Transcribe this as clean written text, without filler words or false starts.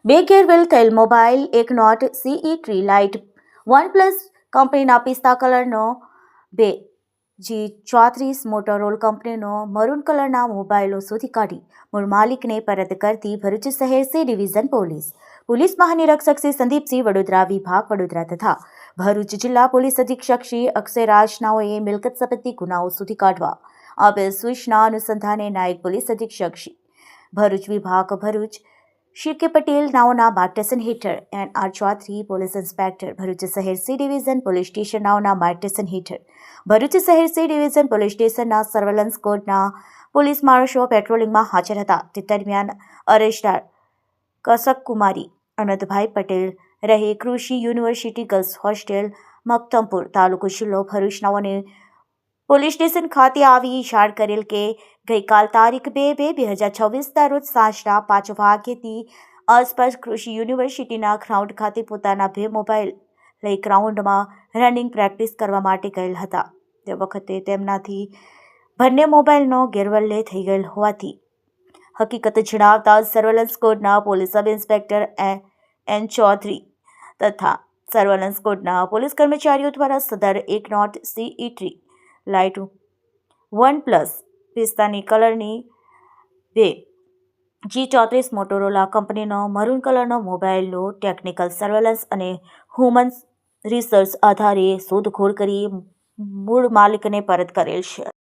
બે ગેરવેલ થયેલ મોબાઈલ, એક નોટ CE3 લાઇટ, OnePlus કંપનીના પિસ્તા કલરનો, 2G34 મોટોરોલા કંપનીનો મરૂન કલરના મોબાઈલો શોધી કાઢી મૂળ માલિકને પરત કરતી ભરૂચ શહેર સી ડિવિઝન પોલીસ મહાનિરીક્ષક શ્રી સંદીપસિંહ વડોદરા, વિભાગ વડોદરા તથા ભરૂચ જિલ્લા પોલીસ અધિક્ષક શ્રી અક્ષયરાજ નાઓએ મિલકત સંપત્તિ ગુનાઓ શોધી કાઢવા આપેલ સૂચના અનુસંધાને નાયબ પોલીસ અધિક્ષક શ્રી ભરૂચ, વિભાગ ભરૂચ શ્રી કે પટેલ નાઓના માર્ગદર્શન હેઠળ NR Chaudhary, police inspector Bharuch શહેર સી ડિવિઝન પોલીસ સ્ટેશન નાઓના માર્ગદર્શન હેઠળ ભરૂચ શહેર સી ડિવિઝન પોલીસ સ્ટેશનના સર્વેલન્સ સ્કોડના પોલીસ માણસો પેટ્રોલિંગમાં હાજર હતા. તે દરમિયાન અરેસ્ટાર કસકકુમારી અનંતભાઈ પટેલ રહે કૃષિ યુનિવર્સિટી ગર્લ્સ હોસ્ટેલ, મક્તમપુર, તાલુકો જિલ્લો ભરૂચ નાઓને પોલીસ સ્ટેશન ખાતે આવી જાણ કરેલ કે ગઈકાલ તારીખ 2/2/2026 રોજ સાંજના 5 વાગ્યાથી આસપાસ કૃષિ યુનિવર્સિટીના ગ્રાઉન્ડ ખાતે પોતાના 2 મોબાઈલ લઈ ગ્રાઉન્ડમાં રનિંગ પ્રેક્ટિસ કરવા માટે ગયેલ હતા. તે વખતે તેમનાથી બંને મોબાઈલનો ગેરવલ્લે થઈ ગયેલ હોવાથી હકીકત જણાવતા સર્વેલન્સ કોડના police sub inspector N Chaudhary તથા સર્વેલન્સ કોડના પોલીસ કર્મચારીઓ દ્વારા સદર એક નોટ CE3 લાઇટ, OnePlus પિસ્તાની કલરની, 2G34 મોટોરોલા કંપનીનો મરૂન કલરનો મોબાઈલનો ટેકનિકલ સર્વેલન્સ અને હ્યુમન રિસર્ચ આધારે શોધખોળ કરી મૂળ માલિકને પરત કરેલ છે.